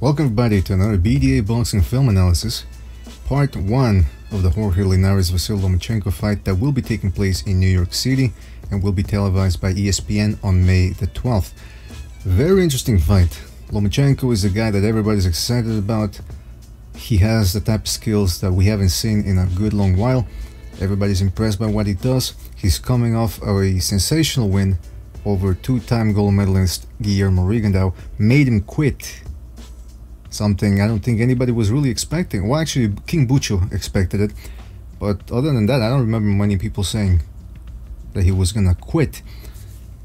Welcome everybody to another BDA Boxing Film Analysis, part 1 of the Jorge Linares Vasyl Lomachenko fight that will be taking place in New York City and will be televised by ESPN on May the 12th. Very interesting fight. Lomachenko is a guy that everybody's excited about. He has the type of skills that we haven't seen in a good long while. Everybody's impressed by what he does. He's coming off of a sensational win over two-time gold medalist Guillermo Rigondeaux. Made him quit. Something I don't think anybody was really expecting. Well, actually, King Bucho expected it. But other than that, I don't remember many people saying that he was gonna quit.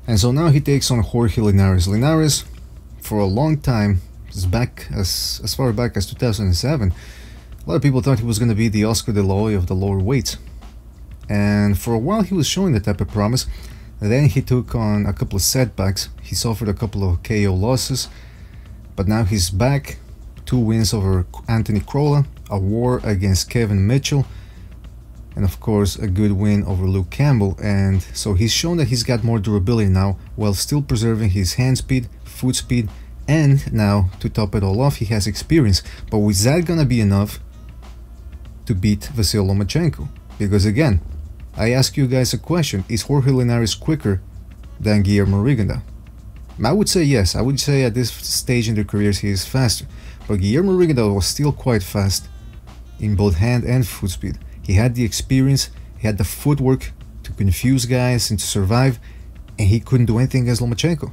And so now he takes on Jorge Linares. Linares, for a long time, is back as far back as 2007. A lot of people thought he was gonna be the Oscar de la Hoya of the lower weights. And for a while he was showing that type of promise. And then he took on a couple of setbacks. He suffered a couple of KO losses. But now he's back. 2 wins over Anthony Crolla, a war against Kevin Mitchell, and of course a good win over Luke Campbell. And so he's shown that he's got more durability now while still preserving his hand speed, foot speed, and now to top it all off he has experience. But is that gonna be enough to beat Vasyl Lomachenko? Because again, I ask you guys a question: is Jorge Linares quicker than Guillermo Rigondeaux? I would say yes. I would say at this stage in their careers he is faster. But Guillermo Rigondeaux was still quite fast in both hand and foot speed. He had the experience, he had the footwork to confuse guys and to survive, and he couldn't do anything against Lomachenko.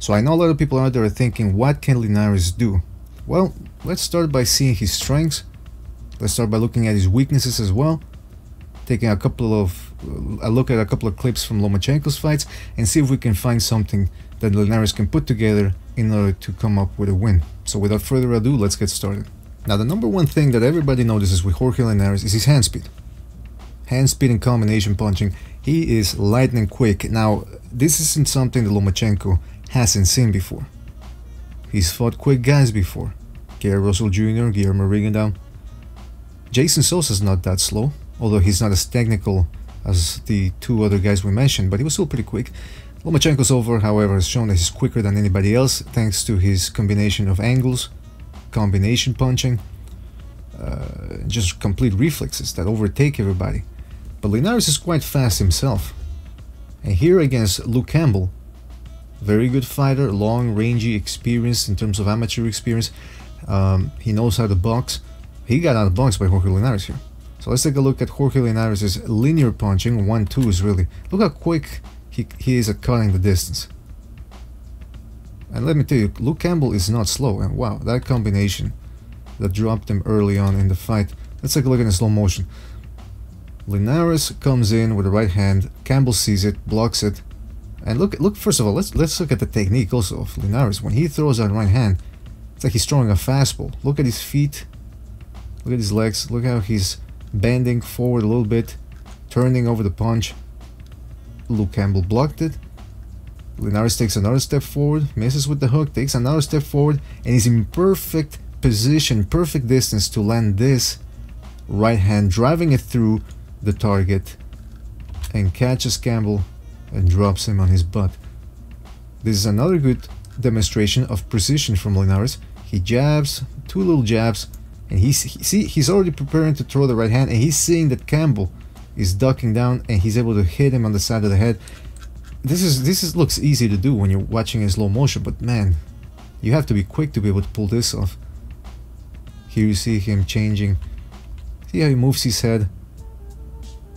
So I know a lot of people out there are thinking, what can Linares do? Well, let's start by seeing his strengths. Let's start by looking at his weaknesses as well. Taking a look at a couple of clips from Lomachenko's fights and see if we can find something that Linares can put together in order to come up with a win. So without further ado, let's get started. Now the number one thing that everybody notices with Jorge Linares is his hand speed. Hand speed and combination punching. He is lightning quick. Now this isn't something that Lomachenko hasn't seen before. He's fought quick guys before. Gary Russell Jr., Guillermo Rigondeaux. Jason Sosa's not that slow, although he's not as technical as the 2 other guys we mentioned, but he was still pretty quick. Lomachenko's over, however, has shown that he's quicker than anybody else thanks to his combination of angles, combination punching, just complete reflexes that overtake everybody. But Linares is quite fast himself. And here against Luke Campbell, very good fighter, long, rangy, experienced in terms of amateur experience. He knows how to box. He got outboxed by Jorge Linares here. So let's take a look at Jorge Linares' linear punching, 1-2s really. Look how quick he is at cutting the distance. And let me tell you, Luke Campbell is not slow. And wow, that combination that dropped him early on in the fight. Let's take a look at the slow motion. Linares comes in with the right hand. Campbell sees it, blocks it. And look. First of all, let's look at the technique also of Linares. When he throws that right hand, it's like he's throwing a fastball. Look at his feet. Look at his legs. Look how he's bending forward a little bit, turning over the punch. Luke Campbell blocked it. Linares takes another step forward, misses with the hook, takes another step forward, and is in perfect position, perfect distance to land this right hand, driving it through the target, and catches Campbell and drops him on his butt. This is another good demonstration of precision from Linares. He jabs, 2 little jabs, and he's already preparing to throw the right hand, and he's seeing that Campbell is ducking down and he's able to hit him on the side of the head. This looks easy to do when you're watching in slow motion, but man, you have to be quick to be able to pull this off. Here you see him changing. See how he moves his head.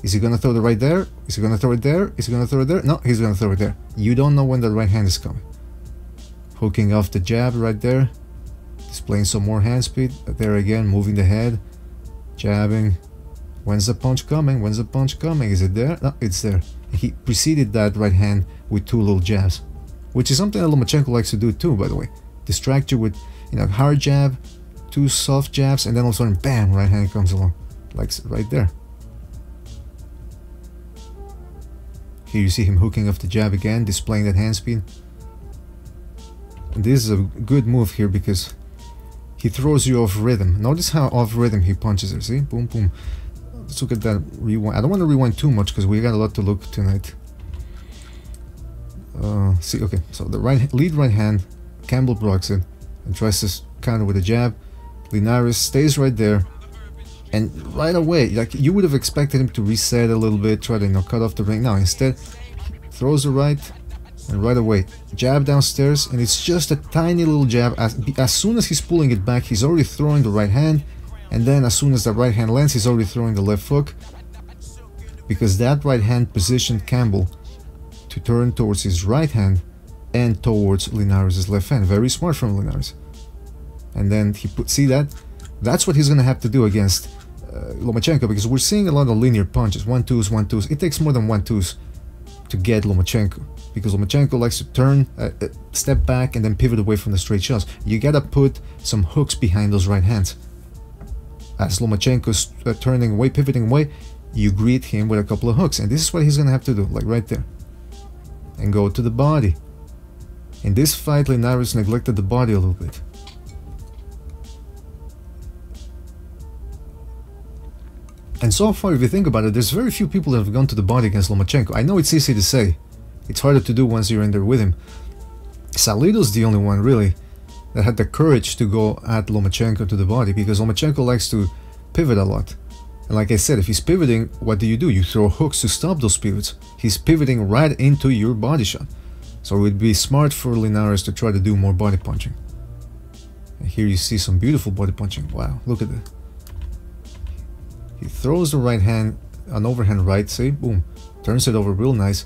Is he gonna throw the right there? Is he gonna throw it there? Is he gonna throw it there? No, he's gonna throw it there. You don't know when the right hand is coming. Hooking off the jab right there. Displaying some more hand speed. There again, moving the head. Jabbing. When's the punch coming? When's the punch coming? Is it there? No, it's there. He preceded that right hand with 2 little jabs, which is something that Lomachenko likes to do too, by the way. Distract you with, hard jab, 2 soft jabs, and then all of a sudden, bam, right hand comes along, like right there. Here you see him hooking off the jab again, displaying that hand speed. And this is a good move here because he throws you off rhythm. Notice how off rhythm he punches there. See, boom, boom. Let's look at that rewind. I don't want to rewind too much because we got a lot to look tonight. See, okay, so the lead right hand, Campbell blocks it, and tries to counter with a jab. Linares stays right there, and right away, like you would have expected him to reset a little bit, try to, you know, cut off the ring. Now instead, he throws the right, and right away, jab downstairs, and it's just a tiny little jab. As soon as he's pulling it back, he's already throwing the right hand, and then as soon as the right hand lands, he's already throwing the left hook, because that right hand positioned Campbell to turn towards his right hand and towards Linares' left hand. Very smart from Linares. And then he see that? That's what he's gonna have to do against Lomachenko, because we're seeing a lot of linear punches, 1-2s, 1-2s. It takes more than 1-2s to get Lomachenko, because Lomachenko likes to turn, step back, and then pivot away from the straight shots. You gotta put some hooks behind those right hands. As Lomachenko's turning away, pivoting away, you greet him with a couple of hooks, and this is what he's gonna have to do, like right there, and go to the body. In this fight, Linares neglected the body a little bit. And so far, if you think about it, there's very few people that have gone to the body against Lomachenko. I know it's easy to say. It's harder to do once you're in there with him. Salido's the only one, really, that had the courage to go at Lomachenko to the body, because Lomachenko likes to pivot a lot. And like I said, if he's pivoting, what do? You throw hooks to stop those pivots. He's pivoting right into your body shot. So it would be smart for Linares to try to do more body punching. And here you see some beautiful body punching. Wow, look at that. He throws the right hand, an overhand right, see, boom, turns it over real nice.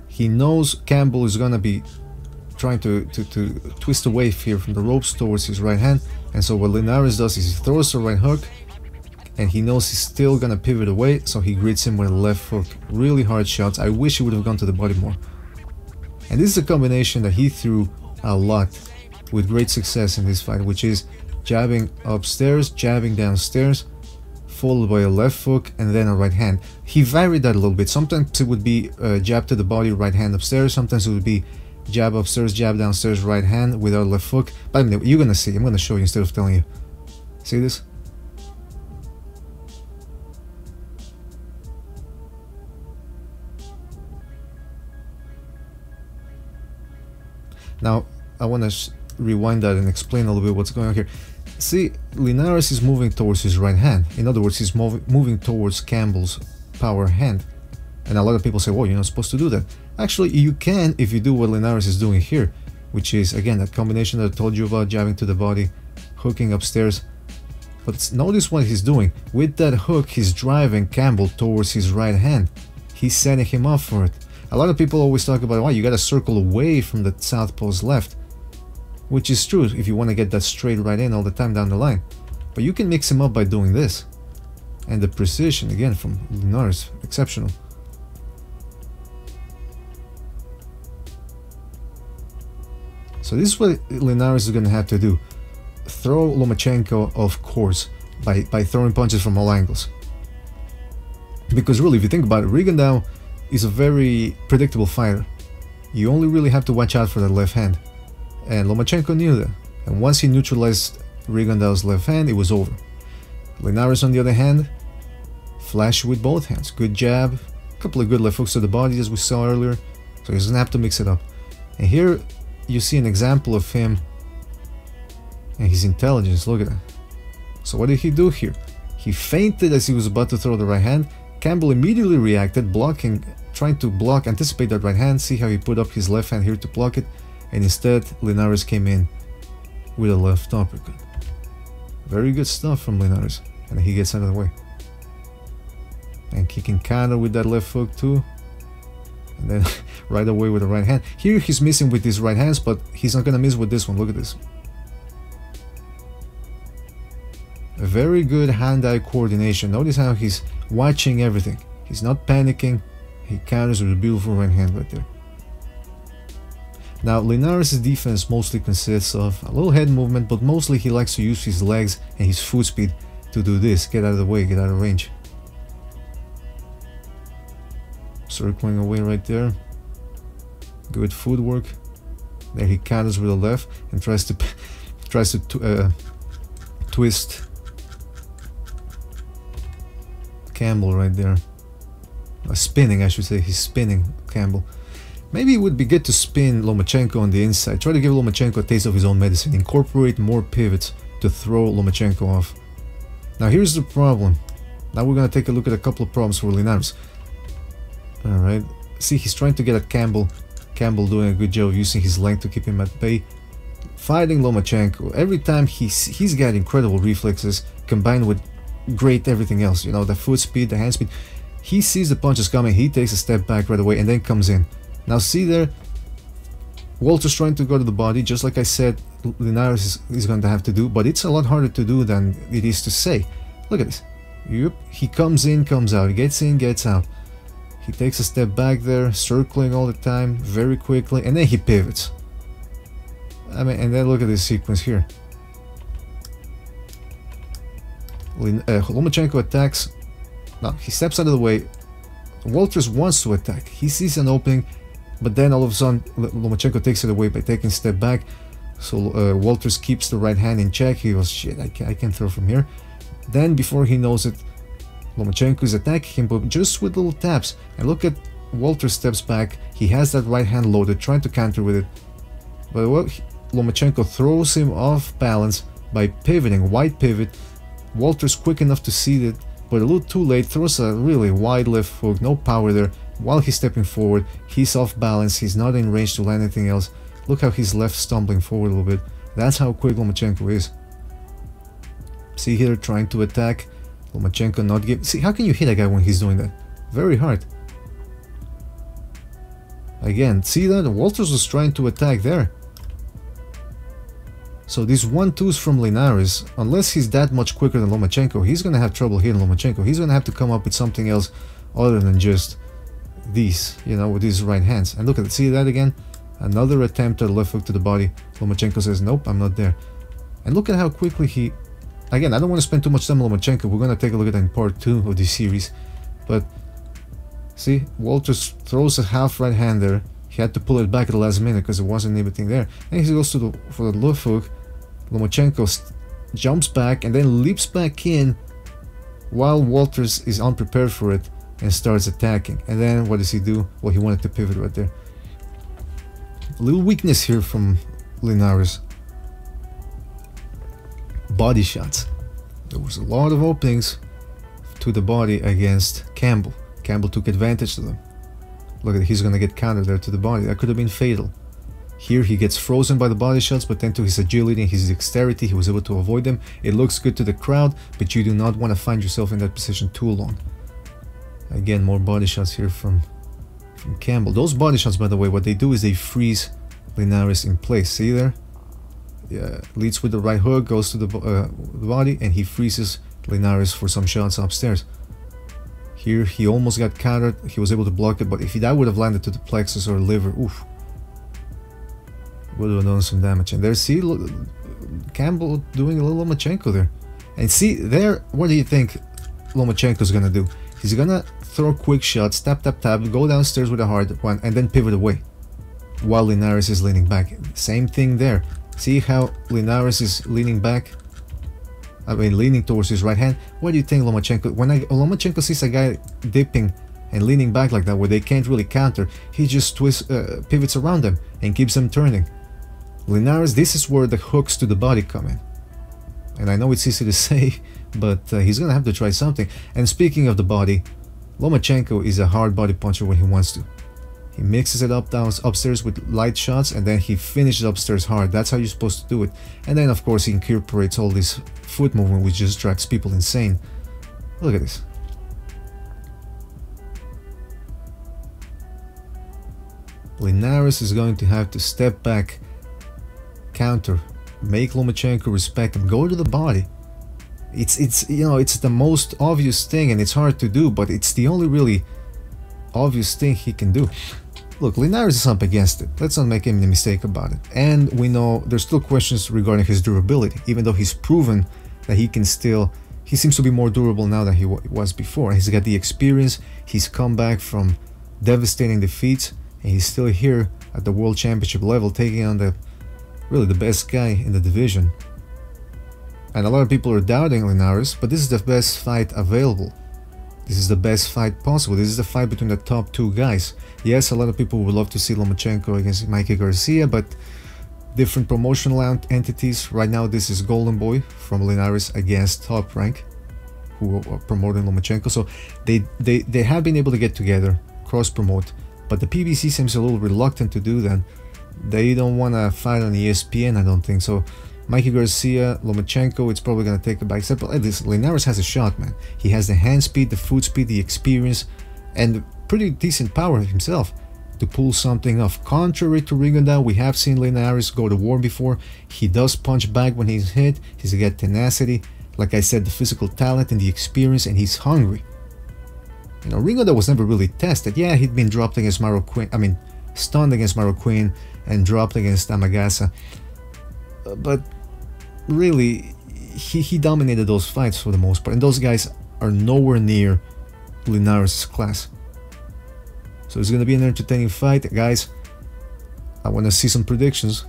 He knows Campbell is gonna be trying to twist away here from the ropes towards his right hand, and so what Linares does is he throws the right hook, and he knows he's still gonna pivot away, so he greets him with a left hook. Really hard shots. I wish he would have gone to the body more. And this is a combination that he threw a lot with great success in this fight, which is jabbing upstairs, jabbing downstairs, followed by a left hook and then a right hand. He varied that a little bit. Sometimes it would be jab to the body, right hand upstairs. Sometimes it would be jab upstairs, jab downstairs, right hand without a left hook. But anyway, you're gonna see. I'm gonna show you instead of telling you. See this? Now, I want to rewind that and explain a little bit what's going on here. See, Linares is moving towards his right hand. In other words, he's moving towards Campbell's power hand. And a lot of people say, well, you're not supposed to do that. Actually, you can if you do what Linares is doing here, which is, again, that combination that I told you about, jabbing to the body, hooking upstairs. But notice what he's doing. With that hook, he's driving Campbell towards his right hand. He's setting him up for it. A lot of people always talk about, why you gotta circle away from the southpaw's left. Which is true if you want to get that straight right in all the time down the line. But you can mix him up by doing this. And the precision, again, from Linares, exceptional. So this is what Linares is going to have to do. Throw Lomachenko off course by throwing punches from all angles. Because really, if you think about it, Rigondeaux is a very predictable fighter. You only really have to watch out for that left hand. And Lomachenko knew that. And once he neutralized Rigondeaux's left hand, it was over. Linares, on the other hand, flashed with both hands. Good jab, a couple of good left hooks to the body as we saw earlier. So he's going to have to mix it up. And here you see an example of him and his intelligence. Look at that. So what did he do here? He feinted as he was about to throw the right hand. Campbell immediately reacted, blocking, trying to block, anticipate that right hand. See how he put up his left hand here to block it. And instead, Linares came in with a left uppercut. Very good stuff from Linares. And he gets out of the way. And he can counter with that left hook too. And then right away with the right hand. Here he's missing with his right hands, but he's not going to miss with this one. Look at this. A very good hand-eye coordination. Notice how he's watching everything. He's not panicking. He counters with a beautiful right hand right there. Now, Linares' defense mostly consists of a little head movement, but mostly he likes to use his legs and his foot speed to do this. Get out of the way, get out of range. Circling away right there. Good footwork. There he counters with the left and tries to twist Campbell right there. Spinning, I should say. He's spinning Campbell. Maybe it would be good to spin Lomachenko on the inside. Try to give Lomachenko a taste of his own medicine. Incorporate more pivots to throw Lomachenko off. Now here's the problem. Now we're gonna take a look at a couple of problems for Linares. Alright. See, he's trying to get at Campbell. Campbell doing a good job of using his length to keep him at bay. Fighting Lomachenko. Every time he's got incredible reflexes combined with great everything else. You know, the foot speed, the hand speed. He sees the punches coming, he takes a step back right away and then comes in. Now see there, Walter's trying to go to the body, just like I said Linares is going to have to do, but it's a lot harder to do than it is to say. Look at this. Yep, he comes in, comes out, he gets in, gets out. He takes a step back there, circling all the time, very quickly, and then he pivots. I mean, and then look at this sequence here. Lomachenko attacks. Now, he steps out of the way. Walters wants to attack. He sees an opening, but then all of a sudden Lomachenko takes it away by taking a step back. So Walters keeps the right hand in check. He goes, shit, I can throw from here. Then before he knows it, Lomachenko is attacking him, but just with little taps. And look at Walters steps back. He has that right hand loaded, trying to counter with it. But Lomachenko throws him off balance by pivoting, wide pivot. Walters quick enough to see it, but a little too late, throws a really wide left hook, no power there. While he's stepping forward, he's off balance, he's not in range to land anything else. Look how he's left stumbling forward a little bit. That's how quick Lomachenko is. See here, trying to attack. Lomachenko not give. See, how can you hit a guy when he's doing that? Very hard. Again, see that? Walters was trying to attack there. So these 1-2s from Linares, unless he's that much quicker than Lomachenko, he's gonna have trouble hitting Lomachenko. He's gonna have to come up with something else other than just these, you know, with these right hands. And look at it, see that again? Another attempt at a left hook to the body. Lomachenko says, nope, I'm not there. And look at how quickly he... Again, I don't want to spend too much time on Lomachenko. We're gonna take a look at that in part 2 of this series. But see, Walters throws a half right hand there. He had to pull it back at the last minute because there wasn't anything there. And he goes to for the left hook. Lomachenko jumps back and then leaps back in while Walters is unprepared for it and starts attacking. And then what does he do? Well, he wanted to pivot right there. A little weakness here from Linares. Body shots. There was a lot of openings to the body against Campbell. Campbell took advantage of them. Look at it, he's gonna get countered there to the body. That could have been fatal. Here he gets frozen by the body shots, but then to his agility and his dexterity, he was able to avoid them. It looks good to the crowd, but you do not want to find yourself in that position too long. Again, more body shots here from Campbell. Those body shots, by the way, what they do is they freeze Linares in place. See there? Yeah, leads with the right hook, goes to the body, and he freezes Linares for some shots upstairs. Here he almost got countered. He was able to block it, but if that would have landed to the plexus or liver, oof, would have done some damage. And there, see, look, Campbell doing a little Lomachenko there. And see there, what do you think Lomachenko's gonna do? He's gonna throw quick shots, tap, tap, tap, go downstairs with a hard one, and then pivot away while Linares is leaning back. Same thing there. See how Linares is leaning back? I mean, leaning towards his right hand. What do you think Lomachenko... When Lomachenko sees a guy dipping and leaning back like that, where they can't really counter, he just pivots around them and keeps them turning. Linares, this is where the hooks to the body come in. And I know it's easy to say, but he's gonna have to try something. And speaking of the body, Lomachenko is a hard body puncher when he wants to. He mixes it up upstairs with light shots, and then he finishes upstairs hard. That's how you're supposed to do it. And then of course he incorporates all this foot movement, which just drives people insane. Look at this. Linares is going to have to step back, counter, make Lomachenko respect him, go to the body. It's you know, it's the most obvious thing, and it's hard to do, but it's the only really obvious thing he can do. Look, Linares is up against it. Let's not make any mistake about it. And we know there's still questions regarding his durability, even though he's proven that he can still... He seems to be more durable now than he was before. He's got the experience, he's come back from devastating defeats, and he's still here at the World Championship level, taking on really the best guy in the division. And a lot of people are doubting Linares, but this is the best fight available. This is the best fight possible. This is the fight between the top two guys. Yes, a lot of people would love to see Lomachenko against Mikey Garcia, but different promotional entities. Right now, this is Golden Boy from Linares against Top Rank, who are promoting Lomachenko. So they have been able to get together, cross-promote, but the PBC seems a little reluctant to do that. They don't want to fight on ESPN, I don't think. So Mikey Garcia, Lomachenko, it's probably going to take a back step. But at least Linares has a shot, man. He has the hand speed, the foot speed, the experience, and pretty decent power himself to pull something off. Contrary to Rigondeaux, we have seen Linares go to war before. He does punch back when he's hit. He's got tenacity. Like I said, the physical talent and the experience, and he's hungry. You know, Rigondeaux was never really tested. Yeah, he'd been dropped against Marroquin, stunned against Marroquin and dropped against Amagasa. But really, he dominated those fights for the most part, and those guys are nowhere near Linares' class. So it's going to be an entertaining fight, guys. I want to see some predictions.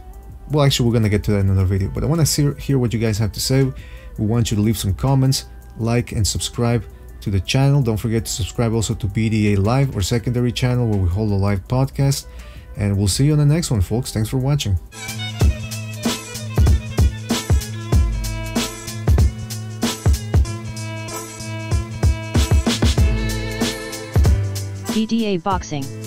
Well, actually, we're going to get to that in another video, but I want to hear what you guys have to say. We want you to leave some comments, like and subscribe to the channel. Don't forget to subscribe also to BDA Live, or secondary channel where we hold a live podcast. And we'll see you on the next one, folks. Thanks for watching. BDA Boxing.